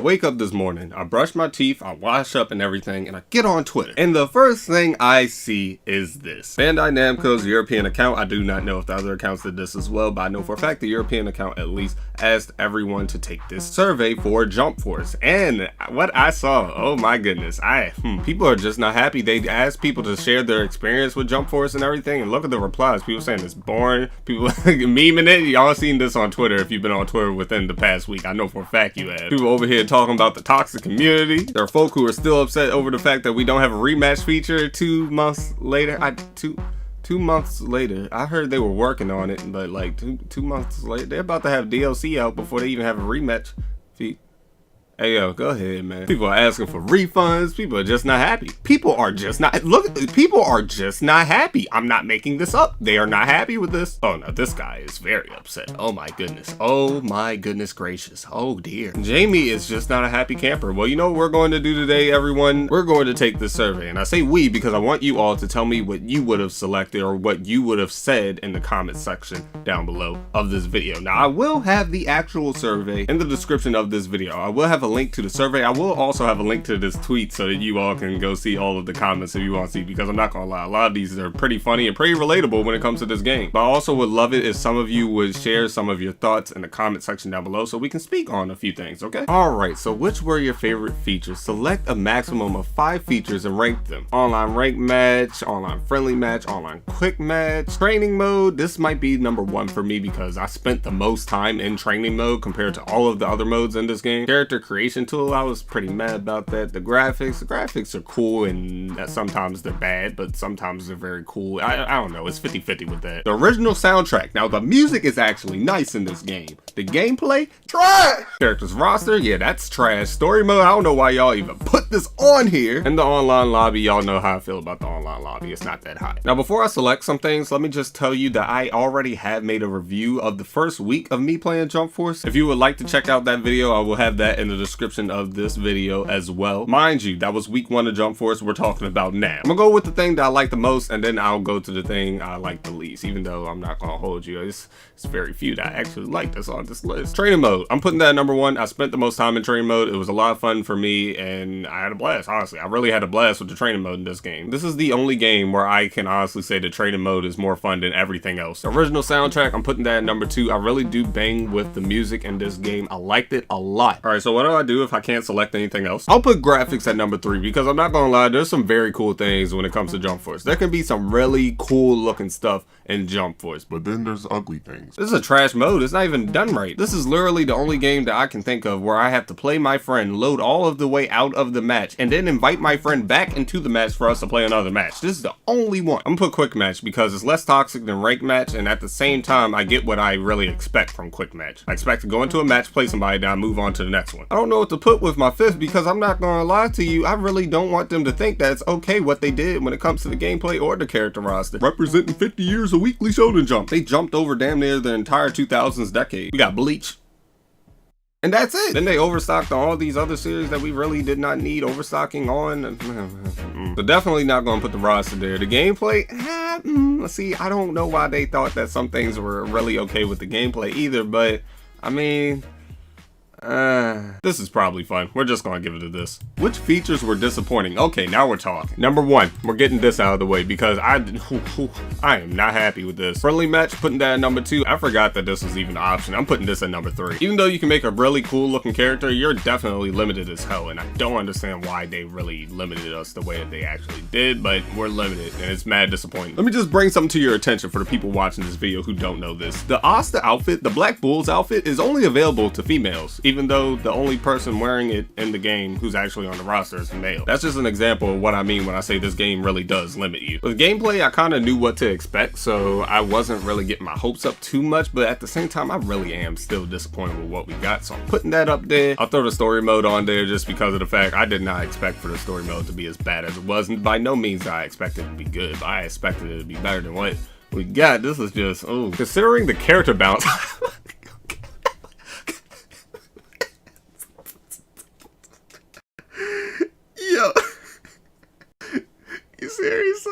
wake up this morning, I brush my teeth, I wash up and everything, and I get on Twitter. And the first thing I see is this. Bandai Namco's European account. I do not know if the other accounts did this as well, but I know for a fact the European account at least asked everyone to take this survey for Jump Force. And what I saw, oh my goodness, people are just not happy. They asked people to share their experience with Jump Force and everything, and look at the replies. People saying it's boring, people memeing it. Y'all seen this on Twitter if you've been on Twitter within the past week. I know for a fact you have. People over here talking about the toxic community. There are folk who are still upset over the fact that we don't have a rematch feature 2 months later. 2 months later. I heard they were working on it, but like two months later, they're about to have DLC out before they even have a rematch feature. Hey yo, go ahead, man. People are asking for refunds. People are just not happy. People are just not happy. I'm not making this up. They are not happy with this. Oh no, this guy is very upset. Oh my goodness. Oh my goodness gracious. Oh dear. Jamie is just not a happy camper. Well, you know what we're going to do today, everyone? We're going to take this survey. And I say we because I want you all to tell me what you would have selected or what you would have said in the comment section down below of this video. Now, I will have the actual survey in the description of this video. I will have a link to the survey. I will also have a link to this tweet so that you all can go see all of the comments if you want to see, because I'm not gonna lie, a lot of these are pretty funny and pretty relatable when it comes to this game. But I also would love it if some of you would share some of your thoughts in the comment section down below so we can speak on a few things, okay? Alright, so which were your favorite features? Select a maximum of 5 features and rank them. Online rank match, online friendly match, online quick match, training mode. This might be number 1 for me because I spent the most time in training mode compared to all of the other modes in this game. Character creation tool, I was pretty mad about that. The graphics are cool, and sometimes they're bad, but sometimes they're very cool. I don't know, it's 50-50 with that. The original soundtrack, now the music is actually nice in this game. The gameplay, trash. Characters roster, yeah, that's trash. Story mode, I don't know why y'all even put this on here. And the online lobby, y'all know how I feel about the online lobby. It's not that hot. Now, before I select some things, let me just tell you that I already have made a review of the first week of me playing Jump Force. If you would like to check out that video, I will have that in the description of this video as well. Mind you, that was week 1 of Jump Force we're talking about now. I'm gonna go with the thing that I like the most, and then I'll go to the thing I like the least, even though I'm not gonna hold you. It's very few that I actually like this on this list. Training mode, I'm putting that at number 1. I spent the most time in training mode. It was a lot of fun for me, and I had a blast. Honestly, I really had a blast with the training mode in this game. This is the only game where I can honestly say the training mode is more fun than everything else. The original soundtrack, I'm putting that at number 2. I really do bang with the music in this game. I liked it a lot. All right, so what do I do if I can't select anything else? I'll put graphics at number 3 because I'm not gonna lie, there's some very cool things when it comes to Jump Force. There can be some really cool looking stuff in Jump Force, but then there's ugly things. This is a trash mode. It's not even done right. This is literally the only game that I can think of where I have to play my friend, load all of the way out of the match, and then invite my friend back into the match for us to play another match. This is the only one. I'm gonna put quick match because it's less toxic than rank match, and at the same time, I get what I really expect from quick match. I expect to go into a match, play somebody, then I move on to the next one. I don't know what to put with my 5th because I'm not gonna lie to you, I really don't want them to think that it's okay what they did when it comes to the gameplay or the character roster. Representing 50 years of weekly shonen jump. They jumped over damn near the entire 2000s decade. We got Bleach. And that's it. Then they overstocked on all these other series that we really did not need overstocking on. So definitely not gonna put the roster there. The gameplay, let's see, I don't know why they thought that some things were really okay with the gameplay either, but I mean, this is probably fun. We're just gonna give it to this. Which features were disappointing? Okay, now we're talking. Number 1, we're getting this out of the way because I am not happy with this. Friendly match, putting that at number 2. I forgot that this was even an option. I'm putting this at number 3. Even though you can make a really cool looking character, you're definitely limited as hell, and I don't understand why they really limited us the way that they actually did, but we're limited, and it's mad disappointing. Let me just bring something to your attention for the people watching this video who don't know this. The Asta outfit, the Black Bulls outfit, is only available to females, even though the only person wearing it in the game who's actually on the roster is male. That's just an example of what I mean when I say this game really does limit you. With gameplay, I kind of knew what to expect, so I wasn't really getting my hopes up too much, but at the same time, I really am still disappointed with what we got, so I'm putting that up there. I'll throw the story mode on there just because of the fact I did not expect for the story mode to be as bad as it was, and by no means I expected it to be good, but I expected it to be better than what we got. This is just, considering the character balance. Yo, you serious?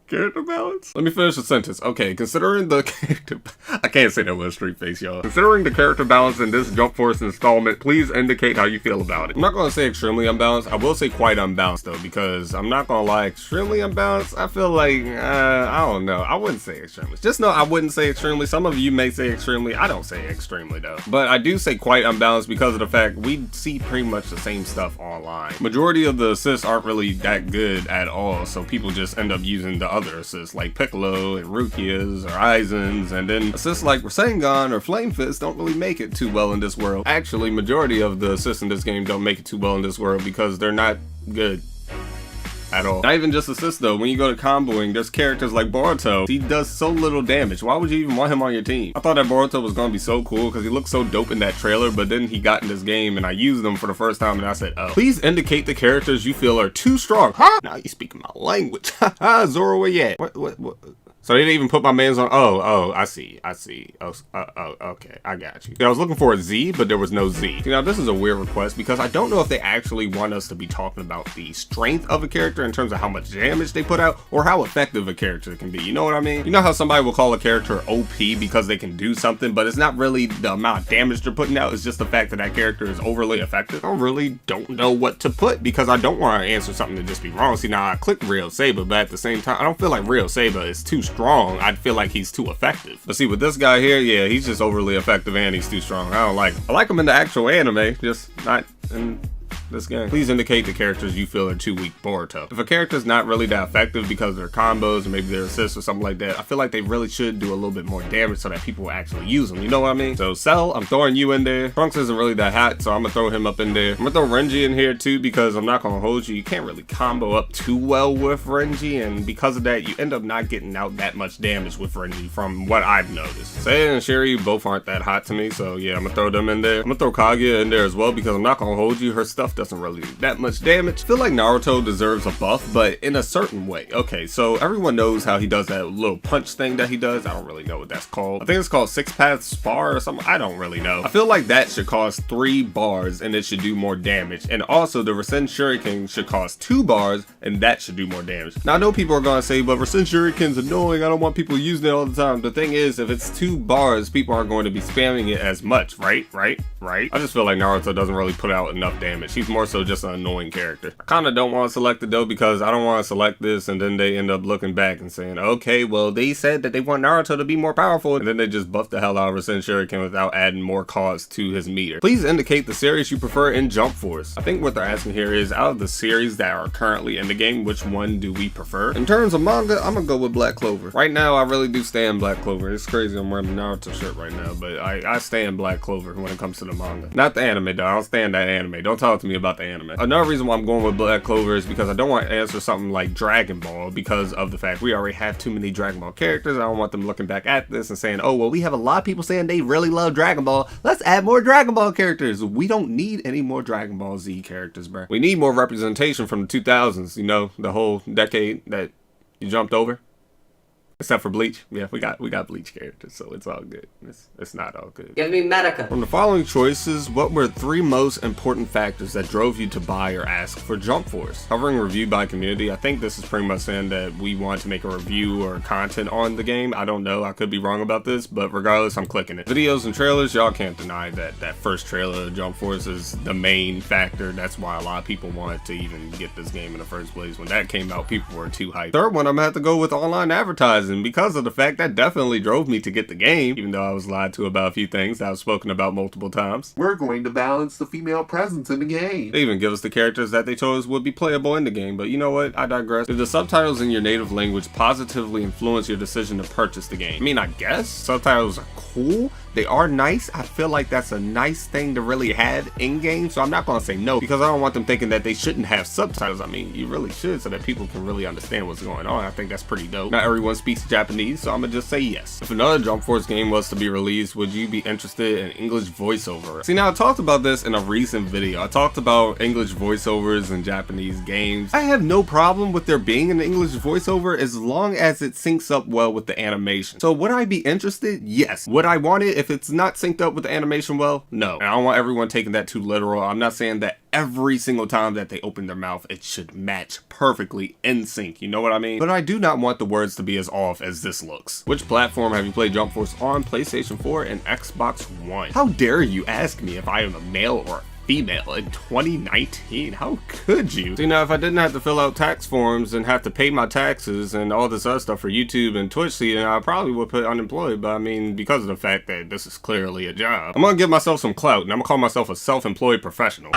Character balance? Let me finish the sentence. Okay, considering the character, I can't say that with a straight face, y'all. Considering the character balance in this Jump Force installment, please indicate how you feel about it. I'm not gonna say extremely unbalanced. I will say quite unbalanced though, because I'm not gonna lie, extremely unbalanced, I feel like, I don't know. I wouldn't say extremely. Just know I wouldn't say extremely. Some of you may say extremely. I don't say extremely though. But I do say quite unbalanced because of the fact we see pretty much the same stuff online. Majority of the assists aren't really that good at all, so people just end up using the other assists like Piccolo and Rukia's or Aizen's, and then assists like Rasengan or Flame Fist don't really make it too well in this world. Actually, majority of the assists in this game don't make it too well in this world because they're not good at all. Not even just assists though. When you go to comboing, there's characters like Boruto. He does so little damage. Why would you even want him on your team? I thought that Boruto was gonna be so cool because he looked so dope in that trailer, but then he got in this game and I used him for the first time and I said, oh. Please indicate the characters you feel are too strong. Huh? Now you speaking my language. Haha, Zoro, where you at? What? So they didn't even put my mans on. Oh, I see. Oh, okay, I got you. I was looking for a Z, but there was no Z. See, now this is a weird request because I don't know if they actually want us to be talking about the strength of a character in terms of how much damage they put out or how effective a character can be. You know what I mean? You know how somebody will call a character OP because they can do something, but it's not really the amount of damage they're putting out. It's just the fact that that character is overly effective. I really don't know what to put because I don't want to answer something to just be wrong. See, now I clicked Real Saber, but at the same time, I don't feel like Real Saber is too strong. I'd feel like he's too effective. But see, with this guy here, yeah, he's just overly effective and he's too strong. I don't like him. I like him in the actual anime, just not in this game. Please indicate the characters you feel are too weak. Boruto. If a character's not really that effective because of their combos or maybe their assists or something like that, I feel like they really should do a little bit more damage so that people will actually use them. You know what I mean? So Cell, I'm throwing you in there. Trunks isn't really that hot, so I'm gonna throw him up in there. I'm gonna throw Renji in here too because I'm not gonna hold you. You can't really combo up too well with Renji, and because of that, you end up not getting out that much damage with Renji from what I've noticed. Seiya and Shiri both aren't that hot to me, so yeah, I'm gonna throw them in there. I'm gonna throw Kaguya in there as well because I'm not gonna hold you. Her stuff doesn't really do that much damage. I feel like Naruto deserves a buff, but in a certain way. Okay, so everyone knows how he does that little punch thing that he does. I don't really know what that's called. I think it's called Six Path Spar or something. I don't really know. I feel like that should cost 3 bars and it should do more damage. And also the Rasen Shuriken should cost 2 bars and that should do more damage. Now I know people are gonna say, but Rasen Shuriken's annoying. I don't want people using it all the time. The thing is, if it's 2 bars, people aren't going to be spamming it as much, right? I just feel like Naruto doesn't really put out enough damage. He's more so just an annoying character. I kind of don't want to select it though because I don't want to select this and then they end up looking back and saying, okay, well they said that they want Naruto to be more powerful, and then they just buff the hell out of Rasen Shuriken without adding more cost to his meter. Please indicate the series you prefer in Jump Force. I think what they're asking here is, out of the series that are currently in the game, which one do we prefer? In terms of manga, I'm gonna go with Black Clover. Right now, I really do stand Black Clover. It's crazy I'm wearing the Naruto shirt right now, but I stand Black Clover when it comes to the manga. Not the anime though, I don't stand that anime. Don't talk to me about the anime. Another reason why I'm going with Black Clover is because I don't want to answer something like Dragon Ball because of the fact we already have too many Dragon Ball characters. I don't want them looking back at this and saying, oh, well, we have a lot of people saying they really love Dragon Ball. Let's add more Dragon Ball characters. We don't need any more Dragon Ball Z characters, bro. We need more representation from the 2000s, you know, the whole decade that you jumped over. Except for Bleach. Yeah, we got Bleach characters, so it's all good. It's not all good. Give me Medica. From the following choices, what were 3 most important factors that drove you to buy or ask for Jump Force? Covering review by community, I think this is pretty much saying that we want to make a review or content on the game. I don't know, I could be wrong about this, but regardless, I'm clicking it. Videos and trailers, y'all can't deny that that first trailer of Jump Force is the main factor. That's why a lot of people wanted to even get this game in the first place. When that came out, people were too hyped. Third one, I'm gonna have to go with online advertising because of the fact that definitely drove me to get the game, even though I was lied to about a few things that I've spoken about multiple times. We're going to balance the female presence in the game. They even give us the characters that they chose would be playable in the game, but you know what? I digress. Did the subtitles in your native language positively influence your decision to purchase the game? I mean, I guess subtitles are cool. They are nice. I feel like that's a nice thing to really have in game, so I'm not gonna say no because I don't want them thinking that they shouldn't have subtitles. I mean, you really should so that people can really understand what's going on. I think that's pretty dope. Not everyone speaks Japanese, so I'm gonna just say yes. If another Jump Force game was to be released, would you be interested in English voiceover? See, now I talked about this in a recent video. I talked about English voiceovers in Japanese games. I have no problem with there being an English voiceover as long as it syncs up well with the animation. So would I be interested? Yes. Would I want it if it's not synced up with the animation well, no. And I don't want everyone taking that too literal. I'm not saying that every single time that they open their mouth, it should match perfectly in sync, you know what I mean? But I do not want the words to be as off as this looks. Which platform have you played Jump Force on? PlayStation 4 and Xbox One. How dare you ask me if I am a male or a female in 2019? How could you? See, now if I didn't have to fill out tax forms and have to pay my taxes and all this other stuff for YouTube and Twitch, see, I probably would put unemployed, but I mean, because of the fact that this is clearly a job, I'm gonna give myself some clout and I'm gonna call myself a self-employed professional.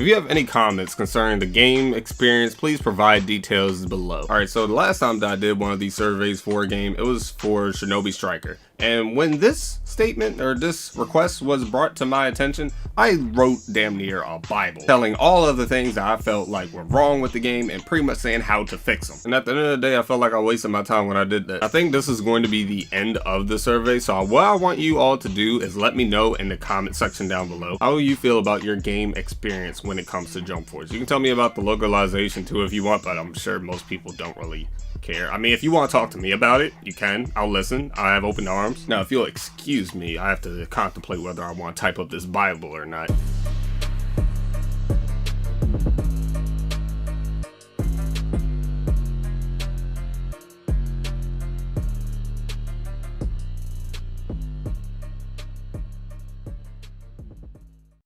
If you have any comments concerning the game experience, please provide details below. Alright, so the last time that I did one of these surveys for a game, it was for Shinobi Striker. And when this statement or this request was brought to my attention, I wrote damn near a Bible, telling all of the things that I felt like were wrong with the game and pretty much saying how to fix them. And at the end of the day, I felt like I wasted my time when I did that. I think this is going to be the end of the survey, so what I want you all to do is let me know in the comment section down below how you feel about your game experience when it comes to Jump Force. You can tell me about the localization too if you want, but I'm sure most people don't really care. I mean, if you want to talk to me about it, you can. I'll listen. I have open arms. Now, if you'll excuse me, I have to contemplate whether I want to type up this Bible or not.